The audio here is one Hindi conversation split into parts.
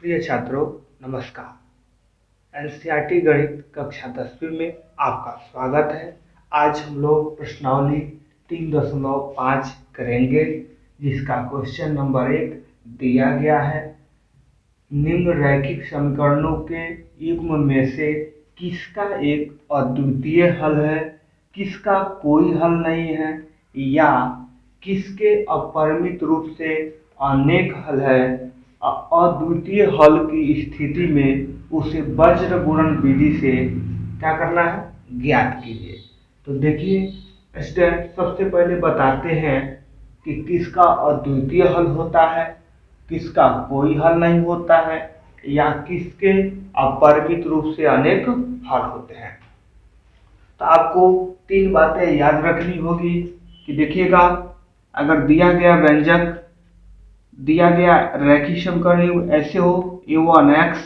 प्रिय छात्रों, नमस्कार। एनसीईआरटी गणित कक्षा 10वीं में आपका स्वागत है। आज हम लोग प्रश्नावली 3.5 करेंगे, जिसका क्वेश्चन नंबर 1 दिया गया है। निम्न रैखिक समीकरणों के युग्म में से किसका एक अद्वितीय हल है, किसका कोई हल नहीं है, या किसके अपरिमित रूप से अनेक हल है। अद्वितीय हल की स्थिति में उसे वज्र गुणन विधि से क्या करना है, ज्ञात कीजिए। तो देखिए स्टूडेंट, सबसे पहले बताते हैं कि किसका अद्वितीय हल होता है, किसका कोई हल नहीं होता है, या किसके अपरिमित रूप से अनेक हल होते हैं। तो आपको 3 बातें याद रखनी होगी कि देखिएगा, अगर दिया गया व्यंजक, दिया गया रैखिक समीकरण ऐसे हो a1x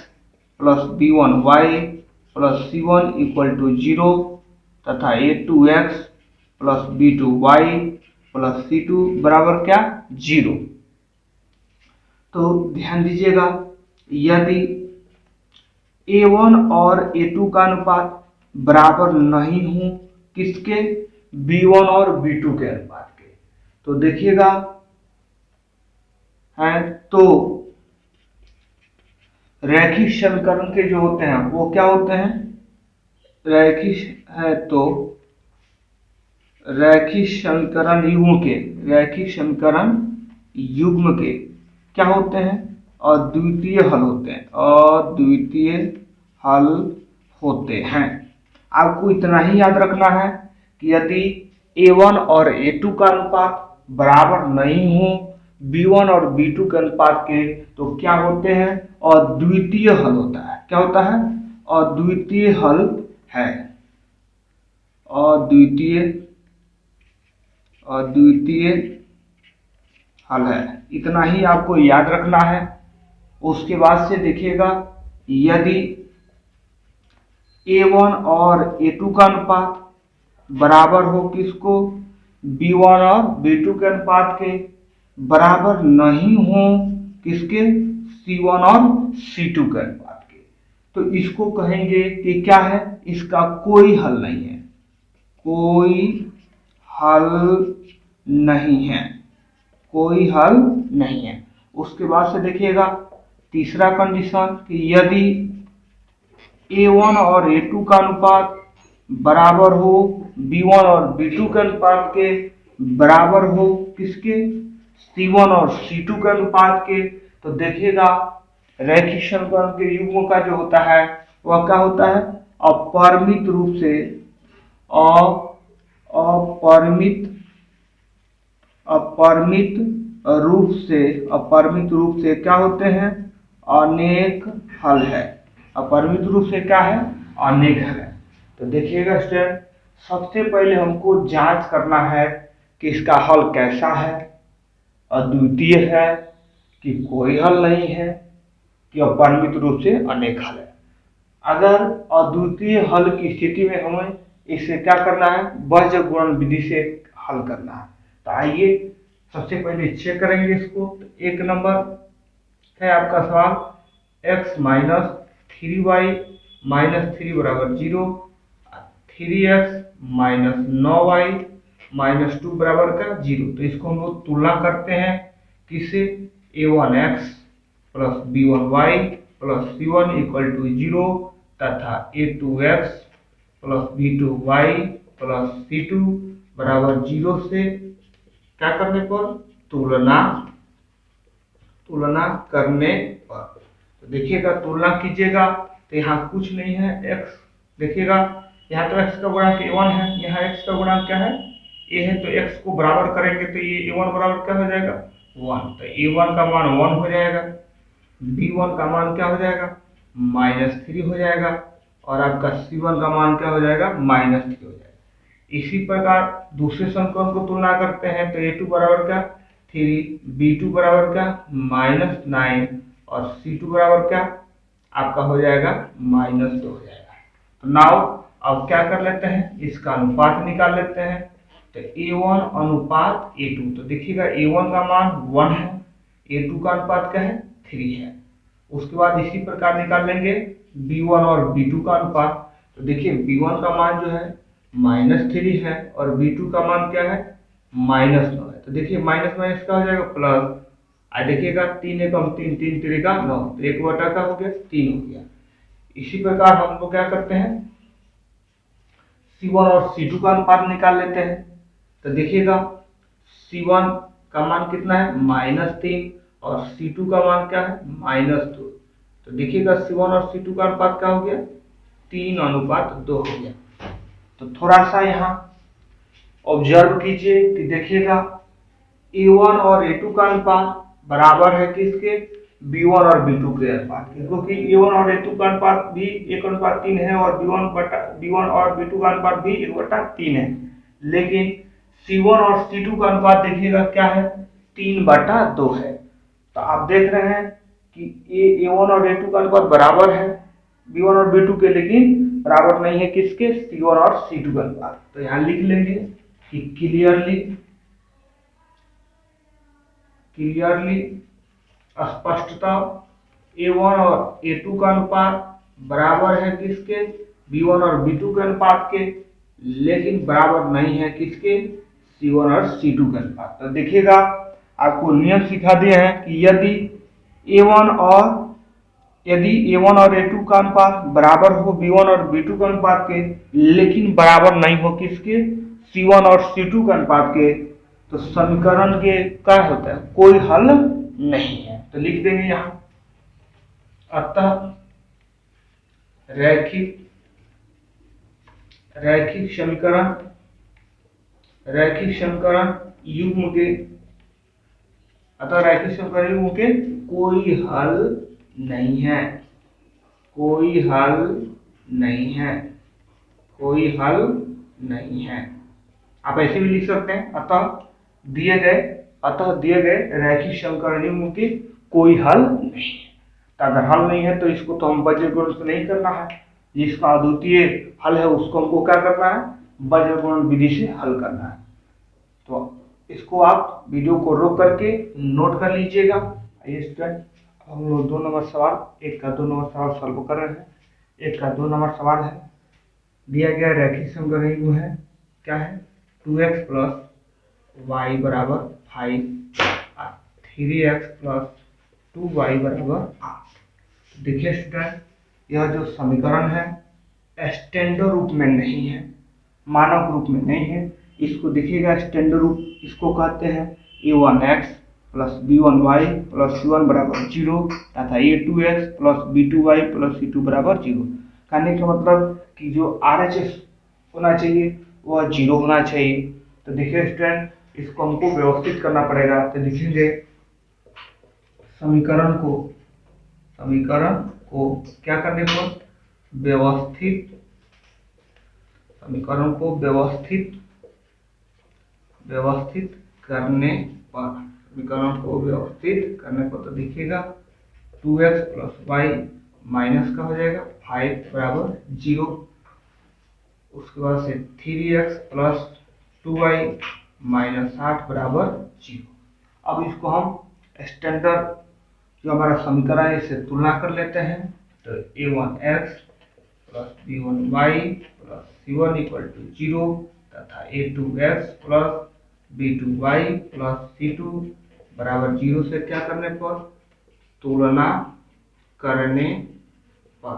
plus b1y plus c1 equal to 0 तथा a2x plus b2y plus c2 बराबर क्या, 0। तो ध्यान दीजिएगा, यदि a1 और a2 का अनुपात बराबर नहीं हो किसके, b1 और b2 के अनुपात के, तो देखिएगा है तो रैखिक समीकरण के जो होते हैं वो क्या होते हैं, रैखिक है तो रैखिक समीकरण युग्म के क्या होते हैं, अद्वितीय हल होते हैं, अद्वितीय हल होते हैं। आपको इतना ही याद रखना है कि यदि a1 और a2 का अनुपात बराबर नहीं हो b1 और b2 के अनुपात के, तो क्या होते हैं, अद्वितीय हल होता है। क्या होता है, अद्वितीय हल है, अद्वितीय हल है। इतना ही आपको याद रखना है। उसके बाद से देखिएगा, यदि a1 और a2 का अनुपात बराबर हो किसको, b1 और b2 के अनुपात के बराबर नहीं हो किसके, c1 और c2 के अनुपात के, तो इसको कहेंगे कि क्या है, इसका कोई हल नहीं है, कोई हल नहीं है, कोई हल नहीं है। उसके बाद से देखिएगा तीसरा कंडीशन कि यदि a1 और a2 का अनुपात बराबर हो b1 और b2 के अनुपात के बराबर हो किसके, c1 और c2 के अनुपात के, तो देखिएगा रैखिक समीकरण के युग्म का जो होता है वह क्या होता है, अपरिमित रूप से अपरिमित रूप से क्या होते हैं, अनेक हल है। अपरिमित रूप से क्या है, अनेक हल है। तो देखिएगा स्टूडेंट, सबसे पहले हमको जांच करना है कि इसका हल कैसा है, अद्वितीय है कि कोई हल नहीं है, कि अपरिमित रूप से अनेक हल है। अगर अद्वितीय हल की स्थिति में हमें इसे क्या करना है, वज्र गुणन विधि से हल करना है। तो आइए सबसे पहले चेक करेंगे इसको। तो 1 नंबर है आपका सवाल, x माइनस 3y माइनस 3 बराबर 0, 3x माइनस 9y माइनस 2 बराबर का 0। तो इसको हम लोग तुलना करते हैं किसे, a1x plus b1y plus c1 equal to 0 तथा a2x plus b2y plus c2 बराबर 0 से क्या करने पर, तुलना करने पर। तो देखिएगा तुलना कीजिएगा तो यहाँ कुछ नहीं है, x देखिएगा यहाँ तो x का गुणांक a1 है, यहाँ x का गुणांक क्या है, a है, तो x को बराबर करेंगे तो ये a1 बराबर क्या हो जाएगा, 1। तो a1 का मान 1 हो जाएगा, b1 का मान क्या हो जाएगा, -3 हो जाएगा, और आपका c1 का मान क्या हो जाएगा, -3 हो जाएगा। इसी प्रकार दूसरे समीकरण को तुलना करते हैं तो a2 बराबर क्या, 3, b2 बराबर क्या, -9, और c2 बराबर क्या आपका हो जाएगा, -2 हो जाएगा। तो नाउ अब क्या कर लेते हैं, इसका अनुपात निकाल लेते हैं। तो a1 अनुपात a2, तो देखिएगा a1 का मान 1 है, a2 का अनुपात क्या है, 3 है। उसके बाद इसी प्रकार निकाल लेंगे B1 और B2 का अनुपात। तो देखिए B1 का मान जो है -3 है और B2 का मान क्या है -9 है। तो देखिए माइनस माइनस का हो जाएगा प्लस, देखिएगा 3 एकम 3, 3 3 का 9, तो 1 बटा का हो गया 3 हो गया। इसी प्रकार हम लोग क्या करते हैं C1 और C2 का अनुपात निकाल लेते हैं। तो देखिएगा C1 का मान कितना है -3 और C2 का मान क्या है -2। तो देखिएगा C1 और C2 का अनुपात क्या हो गया 3:2 हो गया। तो थोड़ा सा यहाँ ऑब्जर्व कीजिए कि देखिएगा A1 और A2 का अनुपात बराबर है किसके B1 और B2 के अनुपात के, क्योंकि A1 और A2 का अनुपात भी 1:3 है और B1 और B2 का अनुपात भी 1/3 है। लेकिन C1 और C2 का अनुपात देखिएगा क्या है 3/2 है। तो आप देख रहे हैं कि A1 और A2 का अनुपात बराबर है B1 और B2 के, लेकिन बराबर नहीं है किसके C1 और C2 का अनुपात। तो यहाँ लिख लेंगे कि क्लियरली स्पष्टता A1 और A2 का अनुपात बराबर है किसके B1 और B2 के अनुपात के, लेकिन बराबर नहीं है किसके C1 और C2 के अनुपात। तो देखिएगा आपको नियम सिखा दिए हैं कि यदि A1 और A2 का अनुपात बराबर हो B1 और B2 के अनुपात के, लेकिन बराबर नहीं हो किसके C1 और C2 के अनुपात के, तो समीकरण के क्या होता है कोई हल नहीं है। तो लिख देंगे यहां अतः रैखिक समीकरण युग्म के कोई हल नहीं है, कोई हल नहीं है। आप ऐसे भी लिख सकते हैं अतः दिए गए रैखिक समीकरण युग्म के कोई हल नहीं है। तो अगर हल नहीं है तो इसको तो हम बीजगणित से नहीं करना है, जिसका अद्वितीय हल है उसको हमको क्या करना है बीजगणित विधि से हल करना है। तो इसको आप वीडियो को रोक करके नोट कर लीजिएगा। आइए स्टूडेंट हम लोग 2 नंबर सवाल 1 का 2 नंबर सवाल सॉल्व कर रहे हैं। 1 का 2 नंबर सवाल है, दिया गया रैखिक समीकरण युग्म है क्या है 2x + y = 5 और 3x + 2y = 8। देखिए स्टूडेंट यह जो समीकरण है स्टैंडर्ड रूप में नहीं है, मानक रूप में नहीं है। इसको देखिएगा स्टैंडर्ड रूप इसको कहते हैं a1x + b1y + c1 = 0 तथा a2x + b2y + c2 = 0। कहने का मतलब कि जो RHS होना चाहिए वह 0 होना चाहिए। तो देखिए स्टूडेंट इसको हमको व्यवस्थित करना पड़ेगा। तो लिखेंगे समीकरण को क्या करने पर व्यवस्थित करने पर तो देखिएगा 2x + y माइनस का हो जाएगा 5 = 0। उसके बाद से 3x + 2y - 8 = 0। अब इसको हम स्टैंडर्ड जो हमारा समीकरण है इससे तुलना कर लेते हैं। तो a1x + b1y + c1 = 0 तथा a2x + b2y + c2 = 0 से क्या करने पर तुलना करने पर।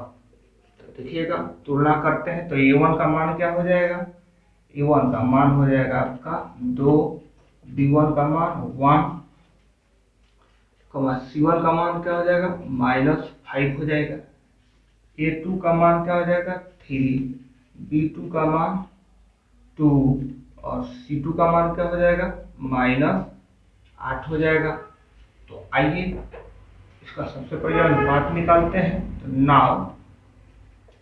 तो देखिएगा तुलना करते हैं तो a1 का मान क्या हो जाएगा a1 का मान हो जाएगा आपका 2, b1 का मान 1, c1 का मान क्या हो जाएगा -5 हो जाएगा, a2 का मान क्या हो जाएगा 3, b2 का मान 2 और c2 का मान क्या हो जाएगा -8 हो जाएगा। तो आइए इसका सबसे पहले अनुपात निकालते हैं। तो नाउ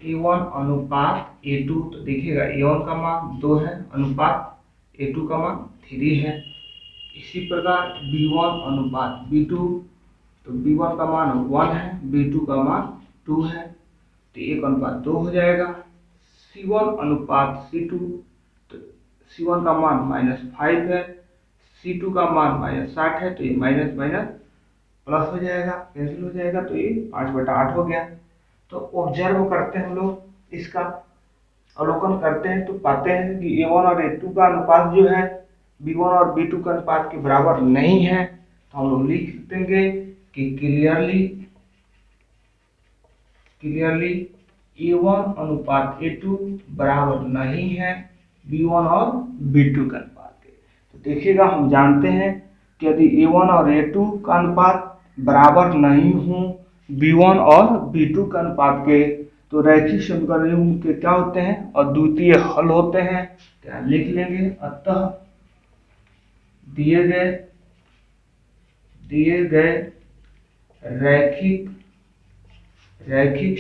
a1 अनुपात a2, तो देखिएगा a1 का मान 2 है अनुपात a2 का मान 3 है। इसी प्रकार b1 अनुपात b2, तो b1 का मान 1 है b2 का मान 2 है, तो 1:2 हो जाएगा। c1 अनुपात c2, तो c1 का मान -5 है, c2 का मान -8 है, तो ये माइनस माइनस प्लस हो जाएगा, कैंसिल हो जाएगा, तो ये 5/8 हो गया। तो ऑब्जर्व करते हैं हम लोग, इसका अवलोकन करते हैं तो पाते हैं कि A1 और A2 का अनुपात जो है B1 और B2 के अनुपात के बराबर नहीं है। तो हम लोग लिख देंगे कि क्लियरली A1 अनुपात A2 बराबर नहीं है B1 और B2 के अनुपात के। तो देखिएगा, हम जानते हैं कि यदि A1 और A2 का अनुपात बराबर नहीं हो B1 और B2 के अनुपात के, तो रैखिक समीकरण के क्या होते हैं, अद्वितीय हल होते हैं। क्या लिख लेंगे, अतः दिए गए रैखिक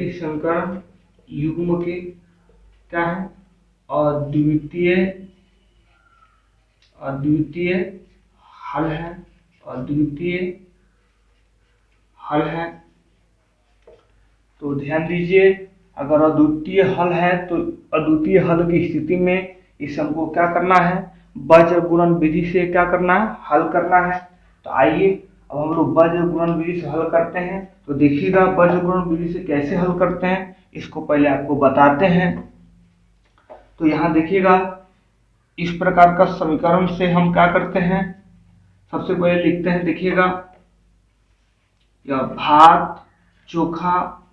समीकरण युग्म के क्या है, अद्वितीय हल है। तो ध्यान दीजिए, अगर अद्वितीय हल है तो अद्वितीय हल की स्थिति में इस हमको क्या करना है, वज्र गुणन विधि से क्या करना है, हल करना है। तो आइए अब हम लोग वज्र गुणन विधि से हल करते हैं। तो देखिएगा, वज्र गुणन विधि से कैसे हल करते हैं इसको पहले आपको बताते हैं। तो यहाँ देखिएगा, इस प्रकार का समीकरण से हम क्या करते हैं, सबसे पहले लिखते हैं, देखिएगा, यह भात चोखा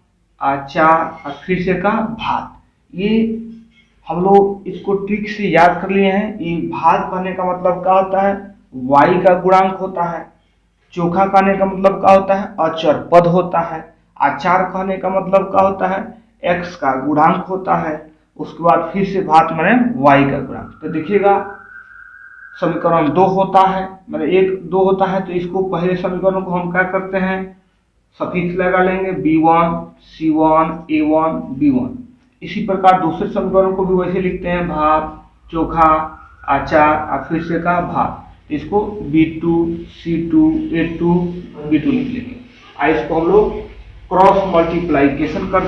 अचार और फिर से का भात, ये हम लोग इसको ट्रिक से याद कर लिए हैं। ये भात कहने का मतलब क्या होता है, y का गुणांक होता है। चोखा कहने का मतलब क्या होता है, अचर पद होता है। अचार कहने का मतलब क्या होता है, x का गुणांक होता है। उसके बाद फिर से भात माने y का गुणांक। तो देखिएगा, समीकरण 2 होता है, मतलब 1 2 होता है। तो इसको पहले समीकरण को हम क्या करते हैं, सफिक्स लगा लेंगे, B1 C1 A1 B1। इसी प्रकार दूसरे समीकरण को भी वैसे लिखते हैं, भात चोखा अचार और फिर से का भात। इसको B2 C2 A2 B2 लिख लेंगे। इसको हम लोग क्रॉस मल्टीप्लाइकेशन कर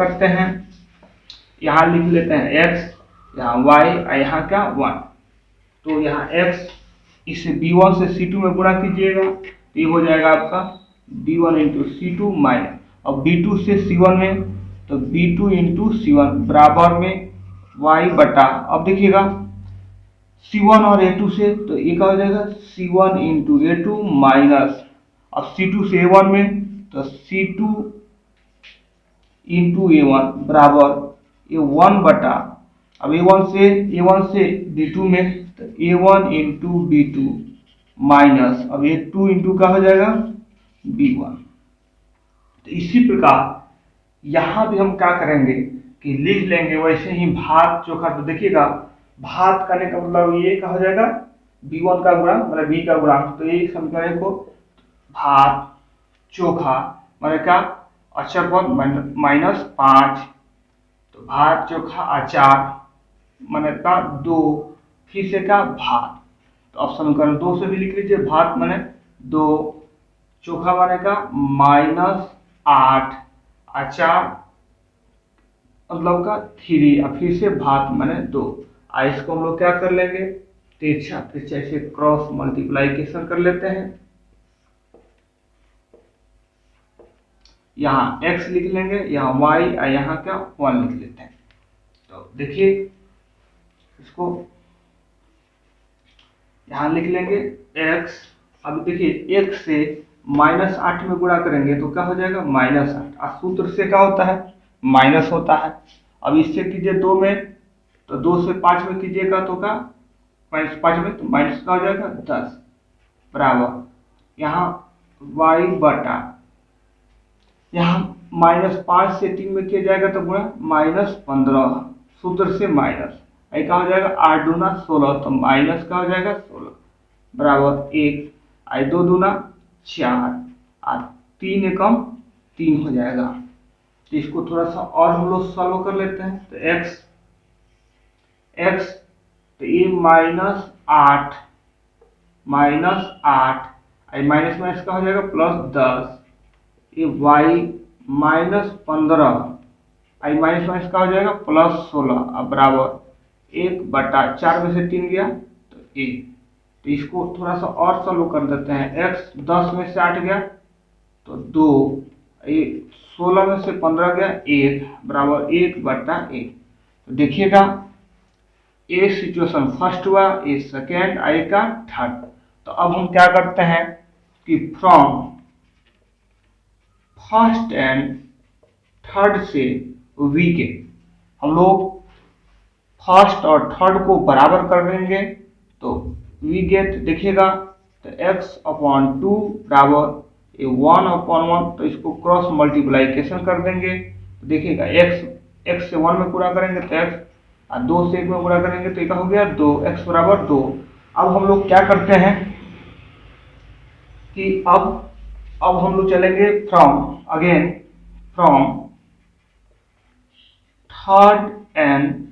देते हैं, यहाँ लिख लेते हैं x, यहाँ y और यहाँ क्या 1। तो यहाँ x इसे B1 से C2 में गुणा कीजिएगा, तो ये हो जाएगा आपका B1 इंटू C2 माइनस, और B2 से C1 में, तो B2 इंटू C1 बराबर में y बटा, अब देखिएगा C1 और A2 से, तो ये क्या हो जाएगा C1 इंटू A2 माइनस, अब C2 से A1 में, तो C2 इंटू A1 बराबर ये 1 बटा, अब A1 से B2 में, तो A1 इंटू B2 माइनस, अब ये 2 इंटू का हो जाएगा B1। तो इसी प्रकार यहाँ भी हम क्या करेंगे कि लिख लेंगे वैसे ही भात चोखा। तो देखिएगा, भात करने का मतलब ये क्या हो जाएगा, B1 का गुणांक मतलब B का गुणांक। तो ये समीकरण को भात चोखा मतलब क्या, अचर पद -5, तो भात चोखा अचार माने का 2, फिर से का भात। तो अब समीकरण 2 से भी लिख लीजिए, भात माने 2, चोखा माने का -8, अचार मतलब का 3 और फिर से भात माने 2। इसको हम लोग क्या कर लेंगे, तिरछा से क्रॉस मल्टीप्लाइकेशन कर लेते हैं। यहाँ x लिख लेंगे, यहाँ y और यहाँ क्या 1 लिख लेते हैं। तो देखिए, इसको यहाँ लिख लेंगे x। अब देखिए, x से -8 में गुणा करेंगे तो क्या हो जाएगा -8, और सूत्र से क्या होता है, माइनस होता है। अब इससे कीजिए 2 में, तो 2 से 5 में कीजिएगा तो क्या -5 में, तो माइनस का हो जाएगा 10 बराबर, यहाँ y बटा, यहाँ -5 से 3 में किया जाएगा तो गुणा -15, सूत्र से माइनस, क्या हो जाएगा 8 दूना 16, तो माइनस का हो जाएगा 16 बराबर 1, 2 दूना 4 और 3 एकम 3 हो जाएगा। तो इसको थोड़ा सा और हम लोग सॉल्व कर लेते हैं। तो x तो ये -8 माइनस माइनस का हो जाएगा +10, ये y -15 माइनस माइनस का हो जाएगा +16 अब बराबर 1/4 में से 3 गया तो 1। तो इसको थोड़ा सा और सॉल्व कर देते हैं। x 10 में से 8 गया तो 2, 16 में से 15 गया 1 बराबर 1/1। तो देखिएगा ए सिचुएशन फर्स्ट हुआ, ए सेकेंड, आई का थर्ड। तो अब हम क्या करते हैं कि फ्रॉम फर्स्ट एंड थर्ड से वी के हम लोग फर्स्ट और थर्ड को बराबर कर देंगे तो वी गेट देखिएगा तो x/2 बराबर 1/1। तो इसको क्रॉस मल्टीप्लाइकेशन कर देंगे तो देखिएगा x से 1 में पूरा करेंगे तो x और 2 से 1 में पूरा करेंगे तो क्या हो गया 2, x बराबर 2। अब हम लोग क्या करते हैं कि अब हम लोग चलेंगे from third and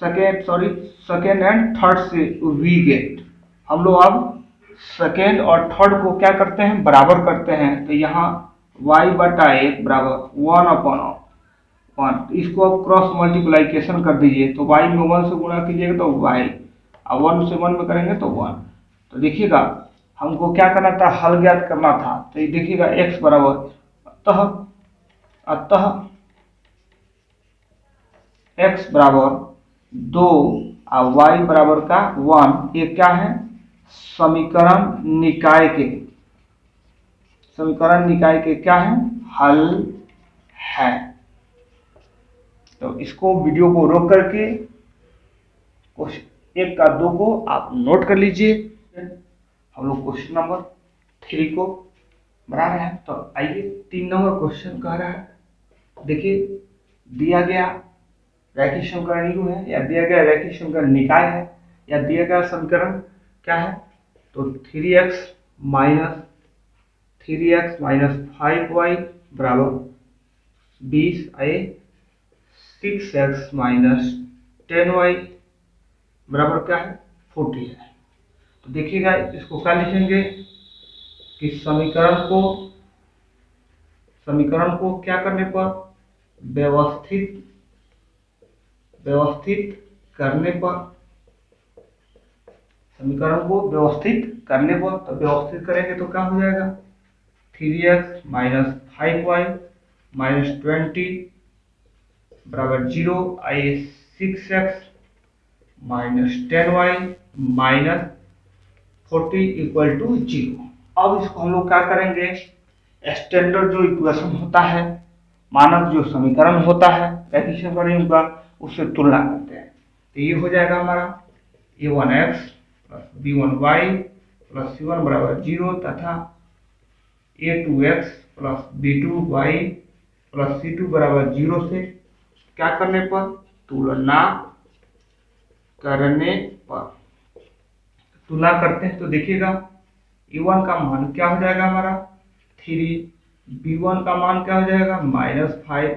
second and third से वी गेट। हम लोग अब सेकेंड और थर्ड को क्या करते हैं बराबर करते हैं तो यहाँ y/1 बराबर 1/1। इसको अब क्रॉस मल्टीप्लाइकेशन कर दीजिए तो y में 1 से गुणा कीजिएगा तो y और 1 से 1 में करेंगे तो 1। तो देखिएगा हमको क्या करना था, हल ज्ञात करना था। तो ये देखिएगा x बराबर अतः x बराबर 2 और y बराबर का 1। ये क्या है समीकरण निकाय के क्या है हल है। तो इसको वीडियो को रोक करके क्वेश्चन 1 का 2 को आप नोट कर लीजिए। हम लोग क्वेश्चन नंबर 3 को बना रहे हैं। तो आइए 3 नंबर क्वेश्चन कह रहा है, देखिए दिया गया रैखिक समीकरण यू है या दिया गया रैखिक समीकरण निकाय है या दिया गया समीकरण क्या है तो 3x माइनस 5y बराबर 20 आए 6x माइनस 10y बराबर क्या है 40 है। तो देखिएगा इसको क्या लिखेंगे कि समीकरण को क्या करने पर व्यवस्थित करने पर समीकरण को व्यवस्थित करने पर तो व्यवस्थित करेंगे तो क्या हो जाएगा 3x माइनस 5y माइनस 20 बराबर 0 आइए 6x minus 10y minus 40 equal to 0। अब इसको हम लोग क्या करेंगे स्टैंडर्ड जो इक्वेशन होता है, मानक जो समीकरण होता है रैखिक समीकरण का, उससे तुलना करते हैं। तो ये हो जाएगा हमारा a1x plus b1y plus c1 बराबर 0 तथा a2x plus b2y plus c2 बराबर 0 से क्या करने पर तुलना करते हैं। तो देखिएगा a1 का मान क्या हो जाएगा हमारा 3, b1 का मान क्या हो जाएगा -5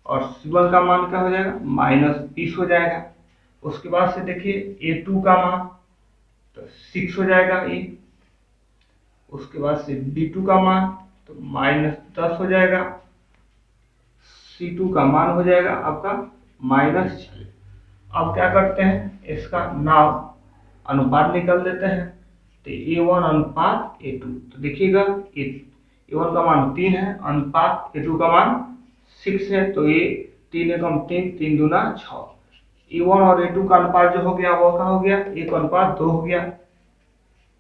और c1 का मान क्या हो जाएगा -20 हो जाएगा। उसके बाद से देखिए a2 का मान तो 6 हो जाएगा ये। उसके बाद से b2 का मान तो -10 हो जाएगा, c2 का मान हो जाएगा आपका -40। अब क्या करते हैं इसका नाम अनुपात निकाल देते हैं तो a1 अनुपात a2। तो देखिएगा a1 का मान 3 है अनुपात a2 का मान 6 है तो ये 3 एकम 3 3 दूना 6। a1 और a2 का अनुपात जो हो गया वो क्या हो गया 1:2 हो गया।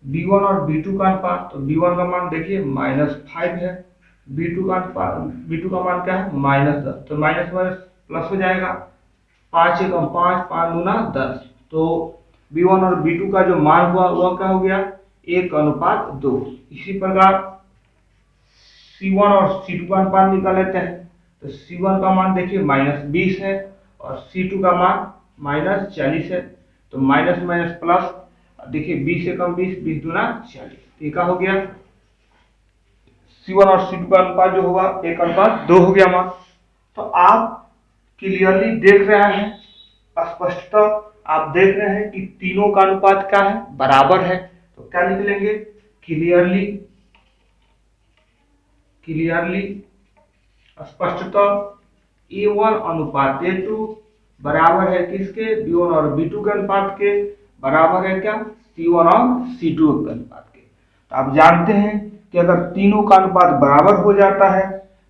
b1 और b2 का अनुपात तो b1 का मान देखिए -5 है, b2 का मान क्या है -10 तो माइनस माइनस प्लस हो जाएगा 5 एकम 5 5 दूना 10। तो b1 और b2 का जो मान हुआ वह क्या हो गया 1:2। इसी प्रकार c1 और c2 का अनुपात निकाल लेते हैं तो c1 का मान देखिए -20 है और c2 का मान -40 है। तो माइनस माइनस प्लस देखिए 20 एकम 20 20 दूना 40। तो ये क्या हो गया c1 और c2 का अनुपात जो होगा 1:2 हो गया मान। तो आप क्लियरली देख रहे हैं, स्पष्टतः आप देख रहे हैं कि तीनों का अनुपात क्या है बराबर है। तो क्या लिख लेंगे क्लियरली स्पष्टतः a1 अनुपात a2 बराबर है किसके, B1 और B2 के अनुपात के, बराबर है क्या, C1 और C2 के अनुपात के। तो आप जानते हैं कि अगर तीनों का अनुपात बराबर हो जाता है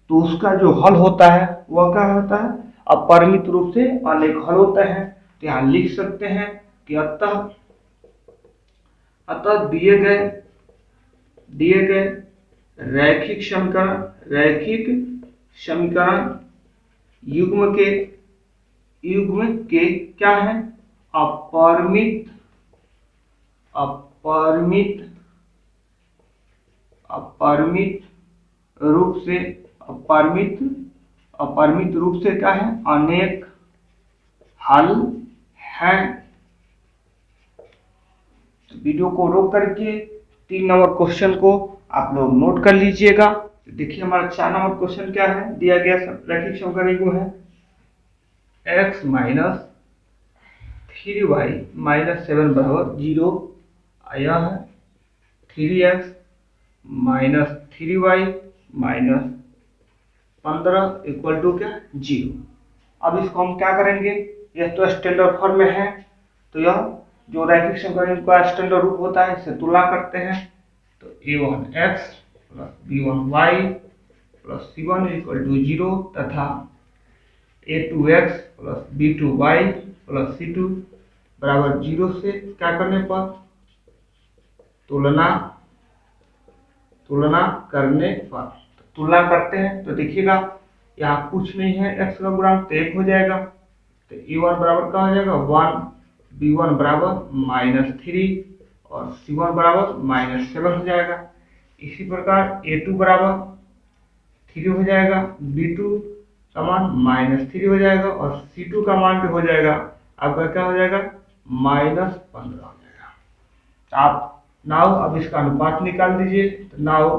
तो उसका जो हल होता है वह क्या होता है, अपरिमित रूप से अनेक हल होते हैं। तो यहाँ लिख सकते हैं कि अतः दिए गए रैखिक समीकरण युग्म के क्या है, अपरिमित रूप से क्या है, अनेक हल हैं। तो वीडियो को रोक करके 3 नंबर क्वेश्चन को आप लोग नोट कर लीजिएगा। तो देखिए हमारा 4 नंबर क्वेश्चन क्या है, दिया गया रैखिक समीकरण युग्म है x माइनस 3y माइनस 7 बराबर 0, यह है 3x minus 3y minus 15 equal to क्या, 0। अब इसको हम क्या करेंगे, यह तो स्टैंडर्ड फॉर्म में है, तो यह जो रैखिक समीकरण का स्टैंडर्ड रूप होता है इससे तुलना करते हैं। तो a1x plus b1y plus c1 equal to 0 तथा a2x plus b2y plus c2 बराबर 0 से क्या करने पर तुलना करने पर तुलना करते हैं। तो देखिएगा यहाँ कुछ नहीं है, x का गुणांक तो 1 हो जाएगा, तो a1 बराबर क्या हो जाएगा 1, b1 बराबर माइनस 3 और c1 बराबर माइनस 7 हो जाएगा। इसी प्रकार a2 बराबर 3 हो जाएगा, b2 का मान माइनस 3 हो जाएगा और c2 का मान भी हो जाएगा आपका क्या हो जाएगा, माइनस 15 हो जाएगा। तो आप नाउ अब इसका अनुपात निकाल दीजिए। तो नाउ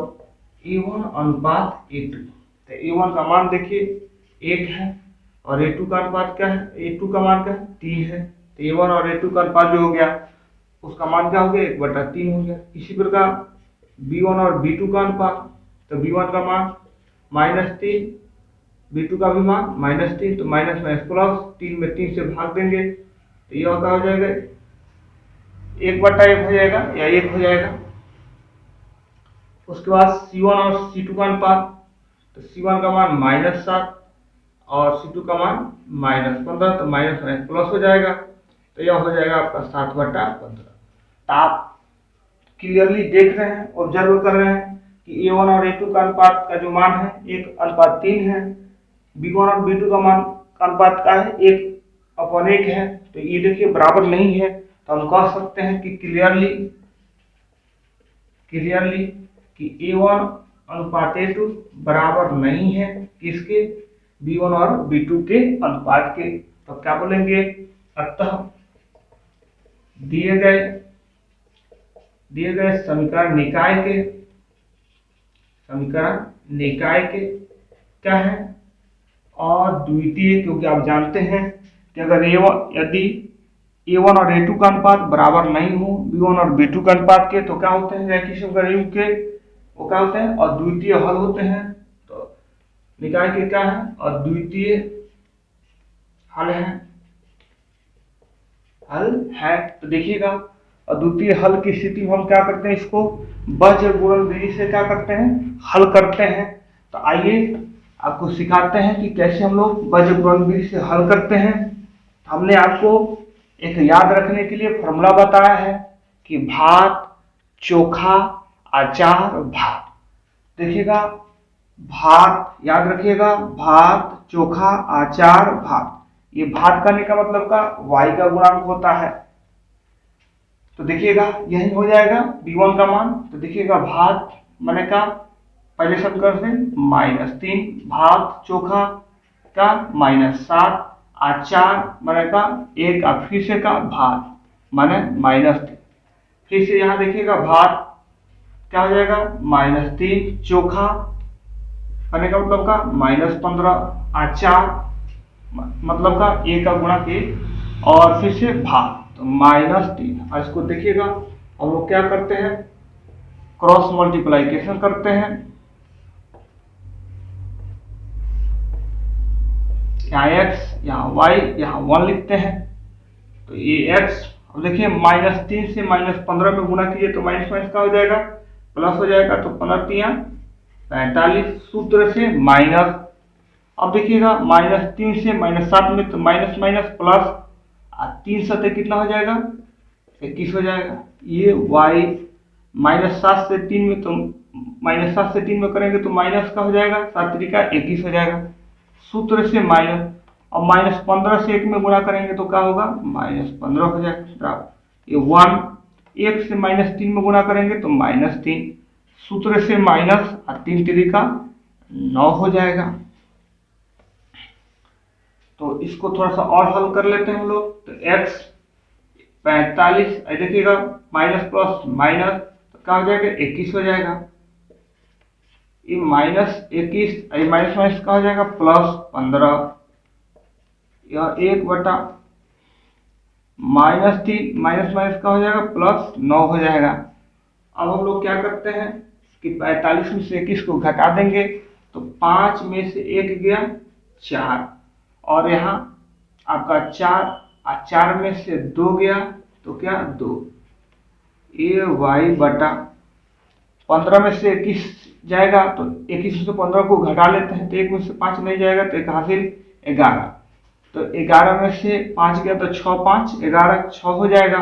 a1 अनुपात a2, तो a1 का मान देखिए 1 है और a2 का अनुपात क्या है, a2 का मान क्या है 3 है। तो a1 और a2 का अनुपात जो हो गया उसका मान क्या हो गया 1/3 हो गया। इसी प्रकार b1 और b2 का अनुपात, तो b1 का मान -3, b2 का भी मान -3, तो माइनस माइनस प्लस 3 में 3 से भाग देंगे तो यह क्या हो जाएगा 1/1 हो जाएगा या 1 हो जाएगा। उसके बाद C1 और C2 का अनुपात, तो C1 का मान -7 और C2 का मान -15, तो माइनस माइनस प्लस हो जाएगा, तो यह हो जाएगा आपका 7/15। तो आप क्लियरली देख रहे हैं, ऑब्जर्व कर रहे हैं कि a1 और a2 का अनुपात का जो मान है 1/3 है, b1 और b2 का मान का अनुपात का है 1/1 है। तो ये देखिए बराबर नहीं है, तो हम कह सकते हैं कि क्लियरली कि a1 अनुपात a2 बराबर नहीं है किसके, b1 और b2 के अनुपात के। तो क्या बोलेंगे, अतः दिए गए समीकरण निकाय के क्या है, और द्वितीय, क्योंकि आप जानते हैं कि अगर यदि a1 और a2 का अनुपात बराबर नहीं हो b1 और b2 का अनुपात के, तो क्या होते हैं रैखिक समीकरण युग्म के, वो क्या होते हैं अद्वितीय हल होते हैं। तो निकाय के क्या है, अद्वितीय हल है। तो देखिएगा अद्वितीय हल की स्थिति में हम क्या करते हैं, इसको बीजगणित गुणन विधि से क्या करते हैं, हल करते हैं। तो आइए आपको सिखाते हैं कि कैसे हम लोग बीजगणित गुणन विधि से हल करते हैं। हमने आपको एक याद रखने के लिए फॉर्मूला बताया है कि भात, चोखा, अचार, भात। देखिएगा भात याद रखिएगा, भात, चोखा, अचार, भात। ये भात करने का मतलब का y का गुणांक होता है। तो देखिएगा यही हो जाएगा b1 का मान। तो देखिएगा भात माने का पहले समीकरण से -3, भात चोखा का -7, अचार माने का 1 और फिर से का भात माने -3। फिर से यहाँ देखिएगा भात क्या हो जाएगा -3, चोखा माने का मतलब का -15, अचार मतलब का 1 का गुणा 1 और फिर से भाग तो -3। और इसको देखिएगा हम लोग क्या करते हैं, क्रॉस मल्टीप्लाइकेशन करते हैं। यहाँ x यहाँ y यहाँ 1 लिखते हैं। तो ये x, अब देखिए -3 से -15 में गुना कीजिए तो माइनस माइनस का हो जाएगा, प्लस हो जाएगा। तो 15 45 सूत्र से माइनस, अब देखिएगा -3 से -7 में तो माइनस माइनस प्लस, 3 सतह कितना हो जाएगा 21 हो जाएगा। ये y -7 से 3 में, तो -7 से 3 में करेंगे तो माइनस का हो जाएगा, 7 3 का 21 हो जाएगा सूत्र से माइनस। अब -15 से 1 में गुणा करेंगे तो क्या होगा -15 हो जाएगा। ये 1 से -3 में गुणा करेंगे तो -3 सूत्र से माइनस, 3 3 का 9 हो जाएगा। तो इसको थोड़ा सा और हल कर लेते हैं हम लोग। तो x 45, देखिएगा माइनस प्लस माइनस तो क्या हो जाएगा 21 हो जाएगा। ये -21 माइनस माइनस का हो जाएगा +15, यह 1/-3 माइनस माइनस का हो जाएगा +9 हो जाएगा। अब हम लोग क्या करते हैं कि 45 में से 21 को घटा देंगे तो 5 में से 1 गया 4, और यहाँ आपका 4 में से 2 गया तो क्या 2। ये y/15 में से 21 जाएगा तो 21 में से 15 को घटा लेते हैं तो 1 में से 5 नहीं जाएगा तो 1 हासिल 11। तो 11 में से 5 गया तो 6 5 11 6 हो जाएगा।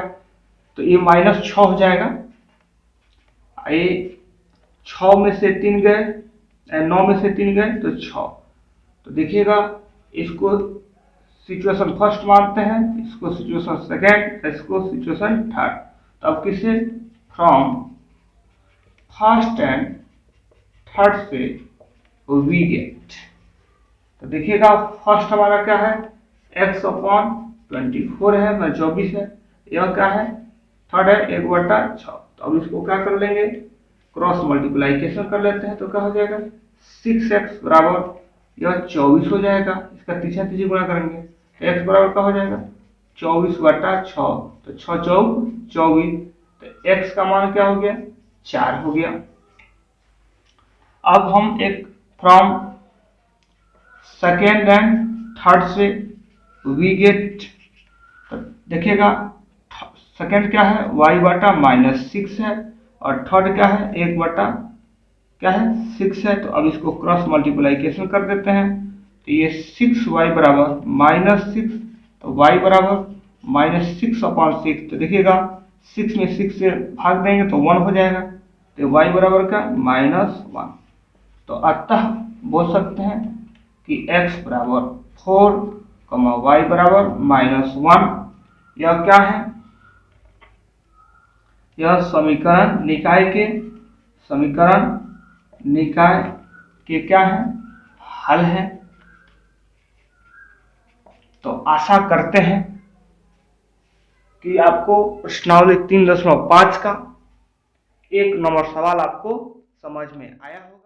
तो ये -6 हो जाएगा। ये 6 में से 3 गए, 9 में से 3 गए तो 6। तो देखिएगा इसको सिचुएशन फर्स्ट मानते हैं, इसको सिचुएशन सेकेंड, इसको सिचुएशन थर्ड। तो अब किसे फ्रॉम फर्स्ट एंड थर्ड से वी गेट। तो देखिएगा फर्स्ट हमारा क्या है x/24 है, 24 है। यह क्या है थर्ड है 1/6। तो अब इसको क्या कर लेंगे क्रॉस मल्टीप्लाइकेशन कर लेते हैं तो क्या हो जाएगा 6x बराबर यह 24 हो जाएगा। इसका तीसरा गुणा करेंगे x बराबर का हो जाएगा 24/6। तो 6 चौक 24, तो x का मान क्या हो गया 4 हो गया। अब हम एक फ्रॉम सेकेंड एंड थर्ड से वी गेट। तो देखिएगा सेकेंड क्या है y/-6 है, और थर्ड क्या है 1/6 है। तो अब इसको क्रॉस मल्टीप्लाइकेशन कर देते हैं तो ये 6y बराबर -6, तो y बराबर -6/6। तो देखिएगा 6 में 6 से भाग देंगे तो 1 हो जाएगा, तो y बराबर का -1। तो अतः बोल सकते हैं कि x बराबर 4, y बराबर -1। यह क्या है, यह समीकरण निकाय के क्या है हल है। तो आशा करते हैं कि आपको प्रश्नावली 3.5 का 1 नंबर सवाल आपको समझ में आया हो।